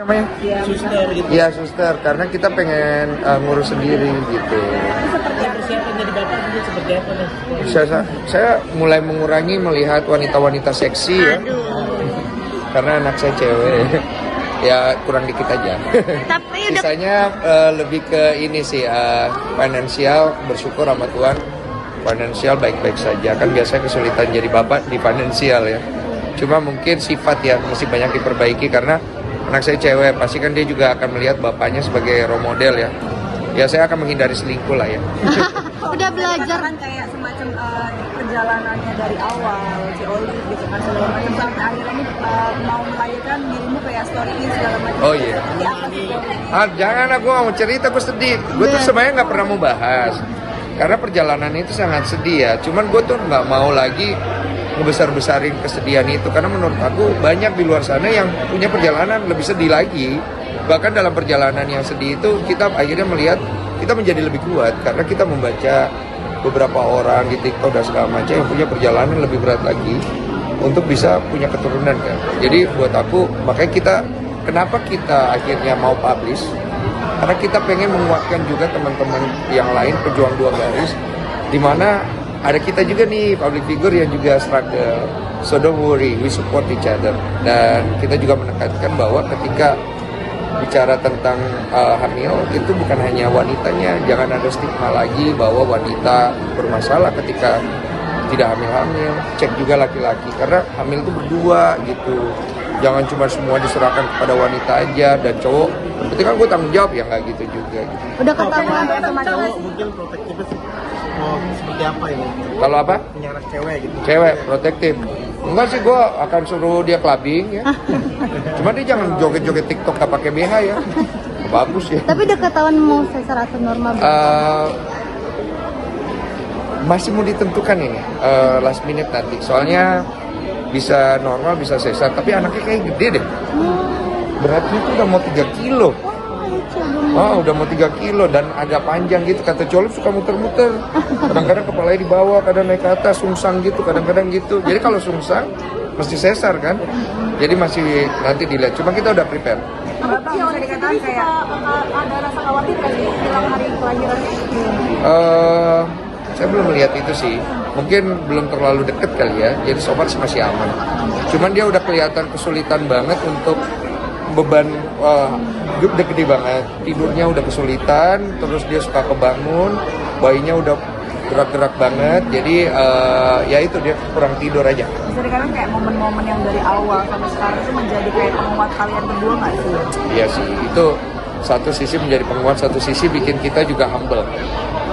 namanya? Suster gitu. Iya, suster, karena kita pengen ngurus sendiri gitu. Persiapan jadi bapak juga seperti apa nih? Saya mulai mengurangi melihat wanita-wanita seksi ya. Karena anak saya cewek. Ya kurang dikit aja. Tapi udah Sisanya lebih ke ini sih, finansial, bersyukur sama Tuhan. Finansial baik-baik saja. Kan biasanya kesulitan jadi bapak di finansial ya. Cuma mungkin sifat ya masih banyak diperbaiki karena anak saya cewek, pasti kan dia juga akan melihat bapaknya sebagai role model ya. Ya saya akan menghindari selingkuh lah ya. udah belajar kan kayak semacam perjalanannya dari awal si Olive gitu kan segala macam sampai akhirnya ini mau melahirkan dirimu kayak story ini segala macam. Oh iya. Seperti apa sih? Jangan, aku gak mau cerita, aku sedih. Gue tuh sebenarnya nggak pernah mau bahas. Karena perjalanan itu sangat sedih ya. Cuman gue tuh nggak mau lagi ngebesar-besarin kesedihan itu. Karena menurut aku banyak di luar sana yang punya perjalanan lebih sedih lagi. Bahkan dalam perjalanan yang sedih itu kita akhirnya melihat kita menjadi lebih kuat. Karena kita membaca beberapa orang di TikTok dan segala macam yang punya perjalanan lebih berat lagi untuk bisa punya keturunan kan. Jadi buat aku makanya kenapa kita akhirnya mau publish, karena kita pengen menguatkan juga teman-teman yang lain pejuang dua garis, dimana ada kita juga nih public figure yang juga struggle. So don't worry, we support each other. Dan kita juga menekankan bahwa ketika bicara tentang hamil itu bukan hanya wanitanya, jangan ada stigma lagi bahwa wanita bermasalah ketika tidak hamil-hamil. Cek juga laki-laki, karena hamil itu berdua gitu. Jangan cuma semua diserahkan kepada wanita aja dan cowok. Berarti kan gue tanggung jawab ya, nggak gitu juga. Gitu. udah ketahuan Sama Cowok mungkin protektifnya mau seperti apa ini? Kalau apa? Punya anak cewek gitu. Cewek protektif. Enggak sih, gue akan suruh dia clubbing ya. Cuma dia jangan joget-joget TikTok gak pakai BH ya. Bagus ya. tapi udah ketahuan mau sesar atau normal Masih mau ditentukan ini last minute nanti. Soalnya bisa normal, bisa sesar. Tapi anaknya kayak gede deh. Beratnya tuh udah mau 3 kilo. Oh, udah mau 3 kilo dan agak panjang gitu. Kata Colip suka muter-muter. Kadang-kadang kepalanya di bawah, kadang naik ke atas, sungsang gitu, kadang-kadang gitu. Jadi kalau sungsang mesti sesar kan. Jadi masih nanti dilihat. Cuma kita udah prepare. Bapak bisa dikatakan kayak ada rasa khawatir nggak sih dalam hari kelahirannya? Saya belum melihat itu sih. Mungkin belum terlalu deket kali ya. Jadi so far masih aman. Cuman dia udah kelihatan kesulitan banget untuk beban udah gede banget. Tidurnya udah kesulitan, terus dia suka kebangun, bayinya udah gerak-gerak banget. Jadi ya itu dia kurang tidur aja. Bisa dikatakan kayak momen-momen yang dari awal sampai sekarang itu menjadi kayak penguat kalian berdua nggak sih? Iya sih, itu satu sisi menjadi penguat, satu sisi bikin kita juga humble.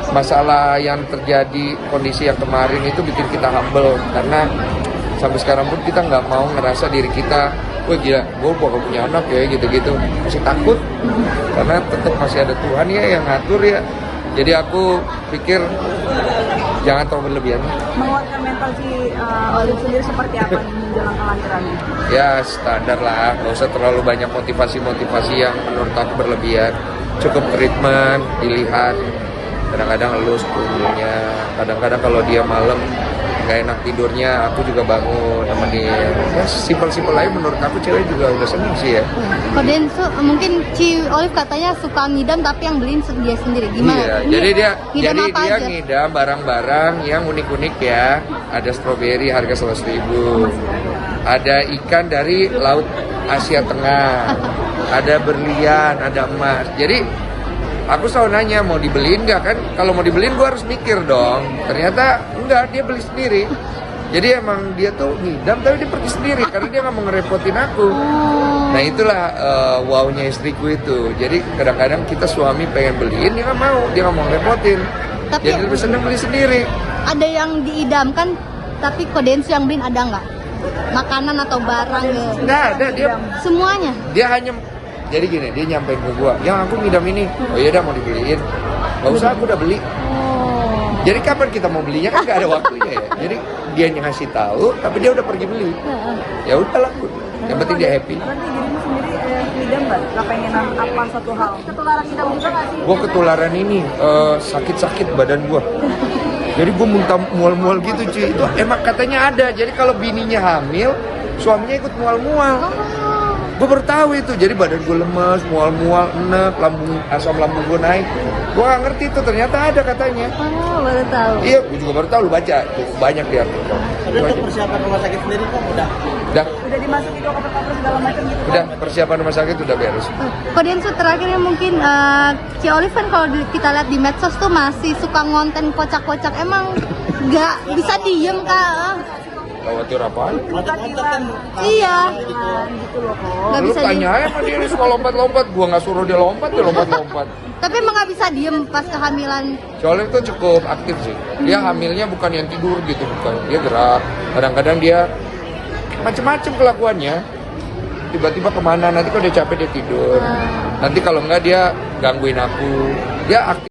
Masalah yang terjadi, kondisi yang kemarin itu bikin kita humble. Karena sampai sekarang pun kita nggak mau ngerasa diri kita, wah gila, gue bakal punya anak ya gitu-gitu. Masih takut, karena tetap masih ada Tuhan ya yang ngatur ya. Jadi aku pikir jangan terlalu berlebihan. Menguatkan mental si Olive sendiri seperti apa nih menjelang kelahirannya? Ya standar lah, nggak usah terlalu banyak motivasi-motivasi yang menurut aku berlebihan. Cukup treatment, dilihat. Kadang-kadang elus punggungnya, kadang-kadang kalau dia malam nggak enak tidurnya, aku juga bangun nemenin. Ya simpel-simpel aja menurut aku, cewek juga udah seneng sih ya. Koden mungkin Ci Olive katanya suka ngidam tapi yang beliin dia sendiri gimana? Iya, jadi dia ngidam apa aja? ngidam barang-barang yang unik-unik ya. Ada stroberi harga 100.000. Ada ikan dari laut Asia Tengah. Ada berlian, ada emas. Jadi aku selalu nanya mau dibeliin nggak kan? Kalau mau dibeliin gue harus mikir dong. Ternyata enggak, dia beli sendiri. Jadi emang dia tuh ngidam tapi dia pergi sendiri karena dia nggak mau ngerepotin aku. Nah itulah wownya istriku itu. Jadi kadang-kadang kita suami pengen beliin dia nggak mau, dia nggak mau ngerepotin. Tapi Jadi lebih seneng beli sendiri. ada yang diidamkan tapi Kodensu yang beliin ada nggak? Makanan atau barang gitu? Nggak ada, dia Semuanya. hanya jadi gini, dia nyampein ke gua, yang aku ngidam ini. Oh iya dah mau dibeliin. Gak usah, aku udah beli. Jadi kapan kita mau belinya kan gak ada waktunya ya. Jadi dia yang ngasih tahu, tapi dia udah pergi beli. Ya udahlah, yang penting dia happy. Berarti dirimu sendiri ngidam nggak? Nggak pengen apa satu hal? Ketularan ngidam juga nggak sih? Gua ketularan ini sakit-sakit badan gua. Jadi gua muntah mual-mual gitu cuy. Itu emang katanya ada. Jadi kalau bininya hamil, suaminya ikut mual-mual. Gue baru tahu itu, jadi badan gue lemas, mual-mual, enek, asam lambung gue naik. Gue gak ngerti itu, ternyata ada katanya. Oh, baru tahu. Iya, gue juga baru tahu, lu baca, tuh, banyak di artikel. Tapi untuk persiapan rumah sakit sendiri kok udah Udah, dimasukin ke koper-koper segala macam gitu. udah persiapan rumah sakit udah beres. Kodensu terakhirnya mungkin Ci Olive kan kalau kita lihat di medsos tuh masih suka ngonten kocak-kocak. Emang nggak bisa diem kak? Khawatir apaan? konten kan Iya. Gitu loh kok. Nggak Lu bisa tanya diem. aja sama dia, dia suka lompat-lompat. Gua nggak suruh dia lompat, dia lompat-lompat. Tapi emang nggak bisa diem pas kehamilan. Soalnya itu cukup aktif sih. Dia hamilnya bukan yang tidur gitu, bukan. Dia gerak. Kadang-kadang dia macem-macem kelakuannya. Tiba-tiba kemana, nanti kalau dia capek dia tidur. Nanti kalau enggak dia gangguin aku. Dia aktif.